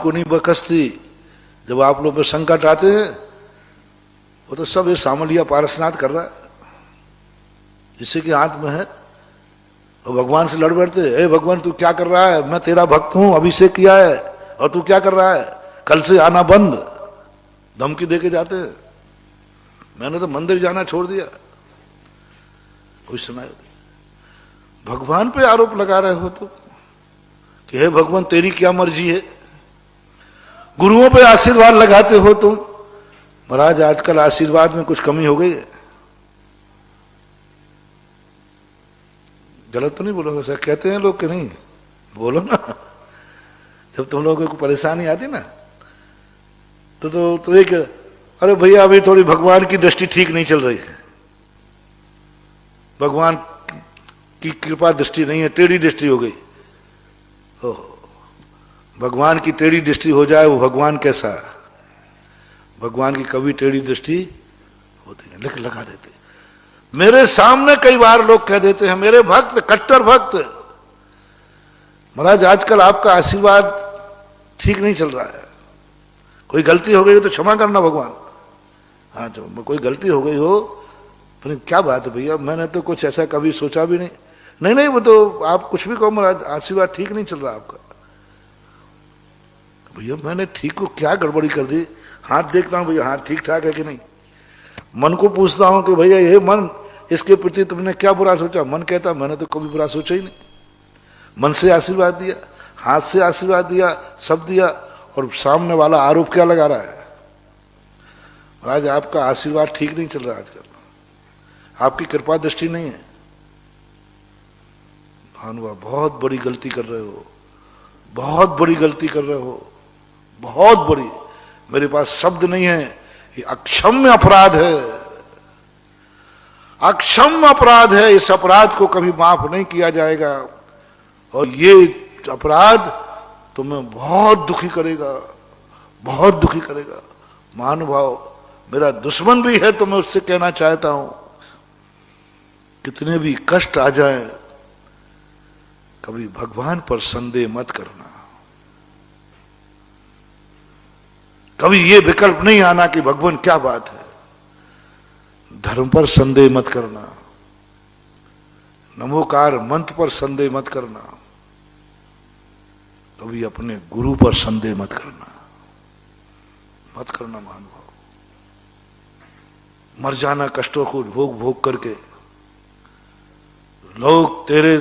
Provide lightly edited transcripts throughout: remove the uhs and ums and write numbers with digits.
को नहीं बकसती। जब आप लोग पे संकट आते हैं वो तो सब ये सामलिया पारसनाथ कर रहा है, इसी के हाथ में है। और भगवान से लड़ बैठते, हे भगवान तू क्या कर रहा है, मैं तेरा भक्त हूं, अभिषेक किया है और तू क्या कर रहा है, कल से आना बंद, धमकी देके जाते हैं। मैंने तो मंदिर जाना छोड़ दिया। कोई सुनाए, भगवान पे आरोप लगा रहे हो तो कि हे भगवान तेरी क्या मर्जी है। गुरुओं पे आशीर्वाद लगाते हो तुम। महाराज आजकल आशीर्वाद में कुछ कमी हो गई है। गलत तो नहीं बोलोगे सर, कहते हैं लोग कि नहीं, बोलो ना। जब तुम लोगों को परेशानी आती ना तो एक, अरे भैया अभी थोड़ी भगवान की दृष्टि ठीक नहीं चल रही है, भगवान की कृपा दृष्टि नहीं है, टेढ़ी दृष्टि हो गई। ओह, भगवान की टेढ़ी दृष्टि हो जाए वो भगवान कैसा है? भगवान की कभी टेढ़ी दृष्टि होती नहीं, लेकिन लगा देते। मेरे सामने कई बार लोग कह देते हैं, मेरे भक्त, कट्टर भक्त, महाराज आजकल आपका आशीर्वाद ठीक नहीं चल रहा है, कोई गलती हो गई हो तो क्षमा करना भगवान। हाँ जो कोई गलती हो गई हो, पर क्या बात है भैया, मैंने तो कुछ ऐसा कभी सोचा भी नहीं। नहीं नहीं वो तो आप कुछ भी कहो, महाराज आशीर्वाद ठीक नहीं चल रहा आपका। भैया मैंने ठीक को क्या गड़बड़ी कर दी? हाथ देखता हूं भैया, हाथ ठीक ठाक है कि नहीं। मन को पूछता हूं कि भैया ये मन, इसके प्रति तुमने क्या बुरा सोचा? मन कहता मैंने तो कभी बुरा सोचा ही नहीं। मन से आशीर्वाद दिया, हाथ से आशीर्वाद दिया, सब दिया, और सामने वाला आरोप क्या लगा रहा है? आज आपका आशीर्वाद ठीक नहीं चल रहा, आजकल आपकी कृपा दृष्टि नहीं है। भानुआ बहुत बड़ी गलती कर रहे हो, बहुत बड़ी गलती कर रहे हो, बहुत बड़ी। मेरे पास शब्द नहीं है, ये अक्षम्य अपराध है, अक्षम्य अपराध है। इस अपराध को कभी माफ नहीं किया जाएगा, और ये अपराध तुम्हें बहुत दुखी करेगा, बहुत दुखी करेगा। महानुभाव मेरा दुश्मन भी है तो मैं उससे कहना चाहता हूं, कितने भी कष्ट आ जाए, कभी भगवान पर संदेह मत करना। कभी ये विकल्प नहीं आना कि भगवान क्या बात है। धर्म पर संदेह मत करना, नमोकार मंत्र पर संदेह मत करना, कभी अपने गुरु पर संदेह मत करना, मत करना महानुभाव। मर जाना कष्टों को भोग भोग करके। लोग तेरे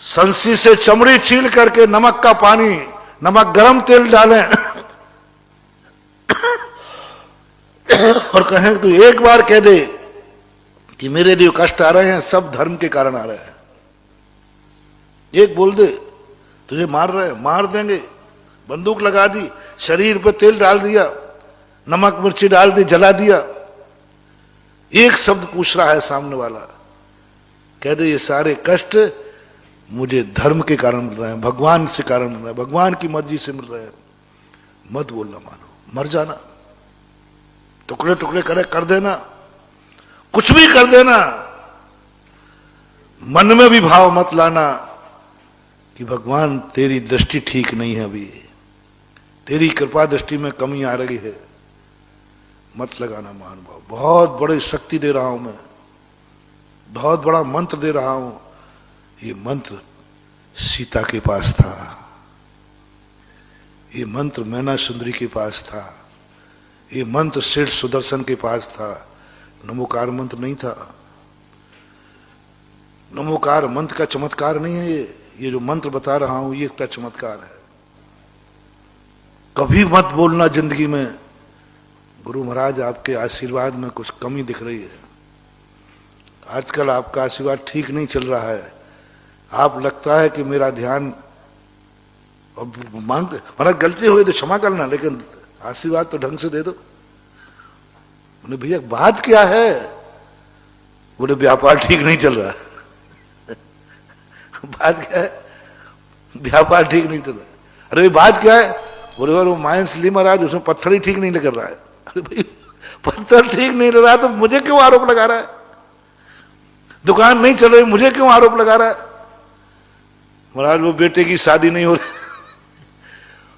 संसी से चमड़ी छील करके नमक का पानी, नमक गरम तेल डालें और कहें तू एक बार कह दे कि मेरे लिए कष्ट आ रहे हैं, सब धर्म के कारण आ रहे हैं, एक बोल दे तुझे मार रहे हैं, मार देंगे। बंदूक लगा दी, शरीर पर तेल डाल दिया, नमक मिर्ची डाल दी, जला दिया, एक शब्द पूछ रहा है सामने वाला, कह दे ये सारे कष्ट मुझे धर्म के कारण मिल रहे हैं, भगवान से कारण मिल रहे हैं, भगवान की मर्जी से मिल रहे हैं। मत बोलना मानो, मर जाना, टुकड़े टुकड़े कर देना, कुछ भी कर देना। मन में भी भाव मत लाना कि भगवान तेरी दृष्टि ठीक नहीं है, अभी तेरी कृपा दृष्टि में कमी आ रही है। मत लगाना महानुभाव। बहुत बड़ी शक्ति दे रहा हूं मैं, बहुत बड़ा मंत्र दे रहा हूं। ये मंत्र सीता के पास था, ये मंत्र मैना सुंदरी के पास था, ये मंत्र श्री सुदर्शन के पास था। नमोकार मंत्र नहीं था। नमोकार मंत्र का चमत्कार नहीं है ये जो मंत्र बता रहा हूं ये का चमत्कार है। कभी मत बोलना जिंदगी में गुरु महाराज आपके आशीर्वाद में कुछ कमी दिख रही है, आजकल आपका आशीर्वाद ठीक नहीं चल रहा है। आप लगता है कि मेरा ध्यान, और मांग महाराज गलती हो गई तो क्षमा करना, लेकिन आशीर्वाद तो ढंग से दे दो। बोले भैया बात क्या है? बोले व्यापार ठीक नहीं चल रहा। बात क्या है? व्यापार ठीक नहीं चल रहा। अरे बात क्या है? बोले वो माइंस ली महाराज उसमें पत्थर ही ठीक नहीं लग रहा है। अरे भाई पत्थर ठीक नहीं लग रहा तो मुझे क्यों आरोप लगा रहा है? दुकान नहीं चल रही मुझे क्यों आरोप लगा रहा है? महाराज वो बेटे की शादी नहीं हो रही।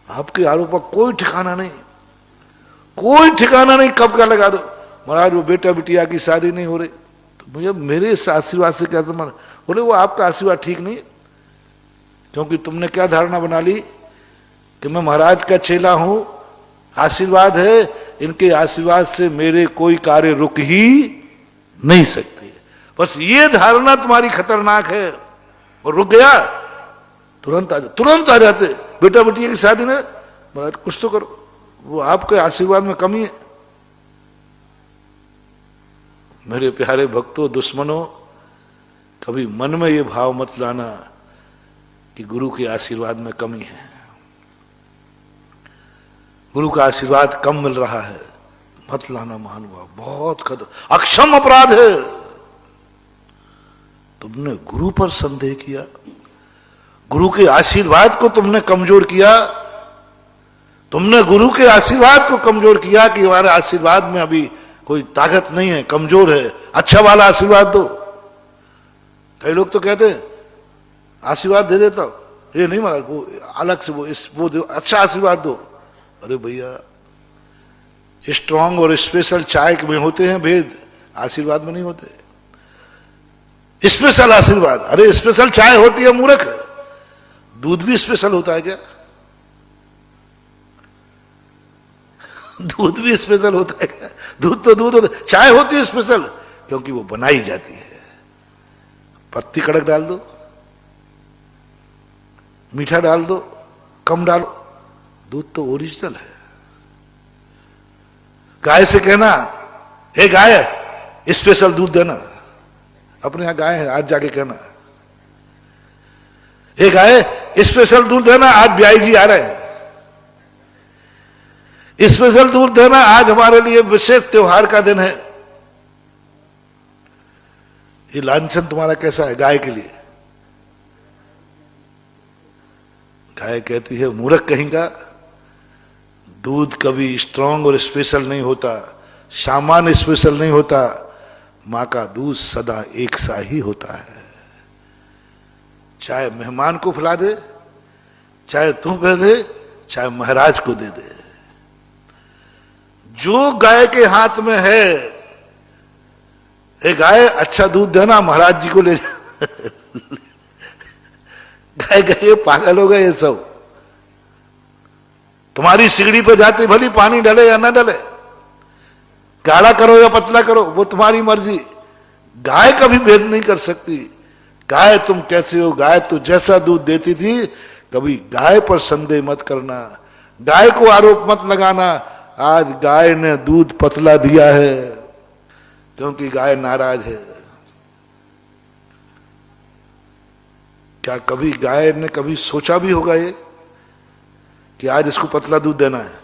आपके आरोप का कोई ठिकाना नहीं, कोई ठिकाना नहीं, कब का लगा दो। महाराज वो बेटा बिटिया की शादी नहीं हो रही, तो मुझे मेरे इस आशीर्वाद से क्या तुम्हारा, बोले वो आपका आशीर्वाद ठीक नहीं है, क्योंकि तुमने क्या धारणा बना ली कि मैं महाराज का चेला हूं, आशीर्वाद है, इनके आशीर्वाद से मेरे कोई कार्य रुक ही नहीं सकते। बस ये धारणा तुम्हारी खतरनाक है। और रुक गया तुरंत आ जाते बेटा बेटिया की शादी में, महाराज कुछ तो करो, वो आपके आशीर्वाद में कमी है। मेरे प्यारे भक्तों, दुश्मनों, कभी मन में ये भाव मत लाना कि गुरु के आशीर्वाद में कमी है, गुरु का आशीर्वाद कम मिल रहा है, मत लाना महानुभाव, बहुत अक्षम अपराध है। तुमने गुरु पर संदेह किया, गुरु के आशीर्वाद को तुमने कमजोर किया, तुमने गुरु के आशीर्वाद को कमजोर किया कि हमारे आशीर्वाद में अभी कोई ताकत नहीं है, कमजोर है, अच्छा वाला आशीर्वाद दो। कई लोग तो कहते हैं आशीर्वाद दे देता हूं, ये नहीं महाराज, वो अलग से वो दो, अच्छा आशीर्वाद दो। अरे भैया, स्ट्रांग और स्पेशल चाय में होते हैं भेद, आशीर्वाद में नहीं होते। स्पेशल आशीर्वाद, अरे स्पेशल चाय होती है मूर्ख, दूध भी स्पेशल होता है क्या? दूध भी स्पेशल होता है क्या? दूध तो दूध होता है, चाय होती है स्पेशल क्योंकि वो बनाई जाती है, पत्ती कड़क डाल दो, मीठा डाल दो, कम डालो, दूध तो ओरिजिनल है। गाय से कहना, हे गाय स्पेशल दूध देना, अपने यहां गाय है, आज जाके कहना, हे गाय स्पेशल दूध देना, आज ब्याई जी आ रहे हैं, स्पेशल दूध देना, आज हमारे लिए विशेष त्योहार का दिन है। ये लांछन तुम्हारा कैसा है गाय के लिए? गाय कहती है, मूर्ख कहेगा, दूध कभी स्ट्रांग और स्पेशल नहीं होता, सामान्य स्पेशल नहीं होता, मां का दूध सदा एक सा ही होता है। चाहे मेहमान को खिला दे, चाहे तू कह दे, चाहे महाराज को दे दे, जो गाय के हाथ में है, ए गाय अच्छा दूध देना, महाराज जी को ले गाय गए, पागल हो गए ये सब। तुम्हारी सिगड़ी पर जाते भली पानी डले या ना डले, गाढ़ा करो या पतला करो, वो तुम्हारी मर्जी, गाय कभी भेद नहीं कर सकती। गाय तुम कैसे हो, गाय तो जैसा दूध देती थी, कभी गाय पर संदेह मत करना, गाय को आरोप मत लगाना, आज गाय ने दूध पतला दिया है क्योंकि गाय नाराज है। क्या कभी गाय ने कभी सोचा भी होगा ये कि आज इसको पतला दूध देना है?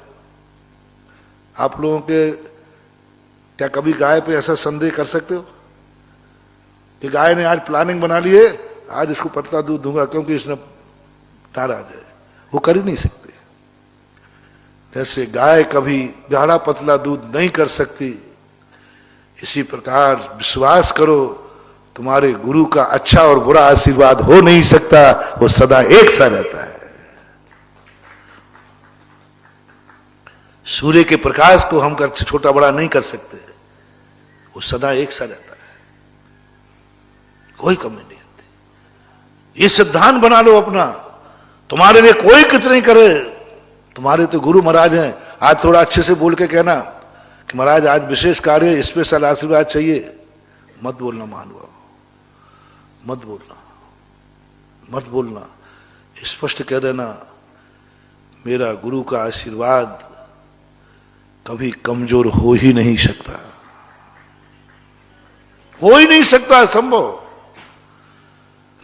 आप लोगों के क्या कभी गाय पे ऐसा संदेह कर सकते हो कि गाय ने आज प्लानिंग बना ली है, आज इसको पतला दूध दूंगा क्योंकि इसने नाराज है? वो कर ही नहीं सकते। जैसे गाय कभी गाढ़ा पतला दूध नहीं कर सकती, इसी प्रकार विश्वास करो, तुम्हारे गुरु का अच्छा और बुरा आशीर्वाद हो नहीं सकता, वो सदा एक सा रहता है। सूर्य के प्रकाश को हम कर छोटा बड़ा नहीं कर सकते, वो सदा एक सा रहता है, कोई कमी नहीं होती। ये सिद्धांत बना लो अपना, तुम्हारे लिए कोई कितने करे, तुम्हारे तो गुरु महाराज हैं। आज थोड़ा अच्छे से बोल के कहना कि महाराज आज विशेष कार्य, स्पेशल आशीर्वाद चाहिए, मत बोलना महानुभाव, मत बोलना, मत बोलना, स्पष्ट कह देना, मेरा गुरु का आशीर्वाद कभी कमजोर हो ही नहीं सकता, हो ही नहीं सकता, संभव।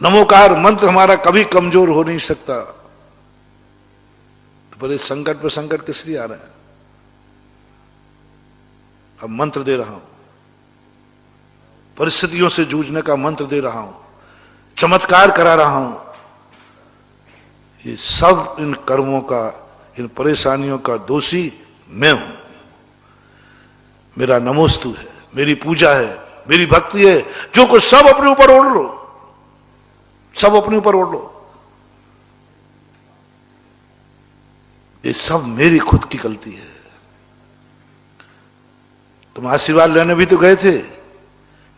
नमोकार मंत्र हमारा कभी कमजोर हो नहीं सकता। तो बड़े संकट पर संकट किस लिए आ रहे हैं? अब मंत्र दे रहा हूं, परिस्थितियों से जूझने का मंत्र दे रहा हूं, चमत्कार करा रहा हूं। ये सब इन कर्मों का, इन परेशानियों का दोषी मैं हूं। मेरा नमोस्तु है, मेरी पूजा है, मेरी भक्ति है, जो कुछ सब अपने ऊपर ओढ़ लो, सब अपने ऊपर ओढ़ लो। ये सब मेरी खुद की गलती है। तुम आशीर्वाद लेने भी तो गए थे।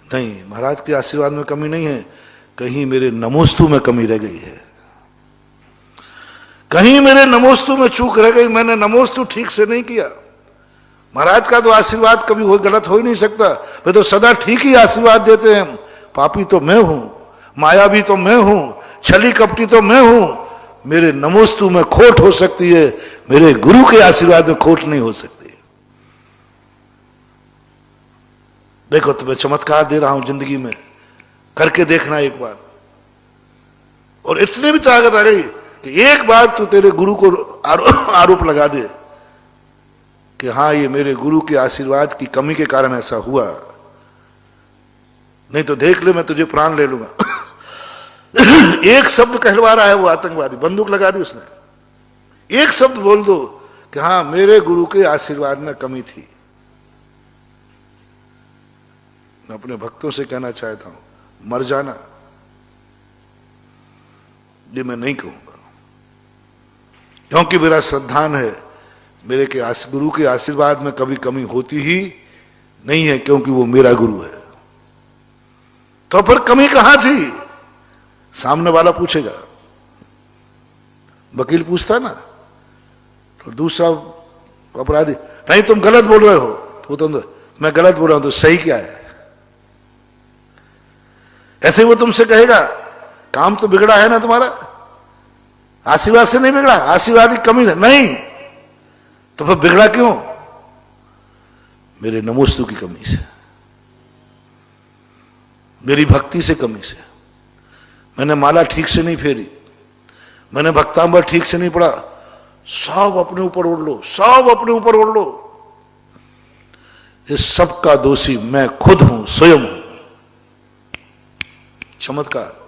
नहीं, महाराज के आशीर्वाद में कमी नहीं है, कहीं मेरे नमोस्तु में कमी रह गई है, कहीं मेरे नमोस्तु में चूक रह गई, मैंने नमोस्तु ठीक से नहीं किया। महाराज का तो आशीर्वाद कभी गलत हो ही नहीं सकता, वे तो सदा ठीक ही आशीर्वाद देते हैं। पापी तो मैं हूं, मायावी तो मैं हूं, छली कपटी तो मैं हूं। मेरे नमोस्तु में खोट हो सकती है, मेरे गुरु के आशीर्वाद में खोट नहीं हो सकती। देखो तुम्हें चमत्कार दे रहा हूं जिंदगी में, करके देखना एक बार। और इतनी भी ताकत आ गई कि एक बार तू तेरे गुरु को आरोप लगा दे कि हाँ ये मेरे गुरु के आशीर्वाद की कमी के कारण ऐसा हुआ, नहीं तो देख ले मैं तुझे प्राण ले लूंगा। एक शब्द कहलवा रहा है वो आतंकवादी, बंदूक लगा दी उसने। एक शब्द बोल दो कि हाँ मेरे गुरु के आशीर्वाद में कमी थी। मैं अपने भक्तों से कहना चाहता हूं, मर जाना ये मैं नहीं कहूंगा, क्योंकि मेरा श्रद्धान है मेरे के गुरु के आशीर्वाद में कभी कमी होती ही नहीं है, क्योंकि वो मेरा गुरु है। तो फिर कमी कहां थी? सामने वाला पूछेगा, वकील पूछता ना, तो दूसरा अपराधी, नहीं तुम गलत बोल रहे हो, तो तुम मैं गलत बोल रहा हूं, तो सही क्या है? ऐसे वो तुमसे कहेगा काम तो बिगड़ा है ना तुम्हारा, आशीर्वाद से नहीं बिगड़ा, आशीर्वाद की कमी है नहीं, तो फिर बिगड़ा क्यों? मेरे नमोस्तु की कमी से, मेरी भक्ति से कमी से। मैंने माला ठीक से नहीं फेरी, मैंने भक्तांबर ठीक से नहीं पढ़ा, सब अपने ऊपर ओढ़ लो, सब अपने ऊपर ओढ़ लो। इस सब का दोषी मैं खुद हूं, स्वयं हूं। चमत्कार।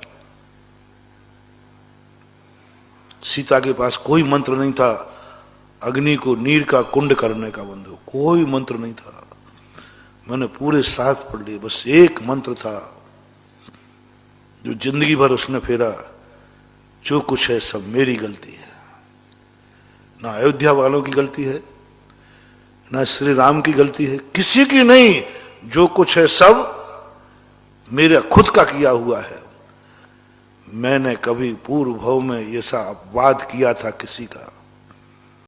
सीता के पास कोई मंत्र नहीं था अग्नि को नीर का कुंड करने का, बंधु कोई मंत्र नहीं था। मैंने पूरे 7 पढ़ लिए, बस एक मंत्र था जो जिंदगी भर उसने फेरा, जो कुछ है सब मेरी गलती है। ना अयोध्या वालों की गलती है, ना श्री राम की गलती है, किसी की नहीं, जो कुछ है सब मेरे खुद का किया हुआ है। मैंने कभी पूर्व भाव में ऐसा अपवाद किया था किसी का,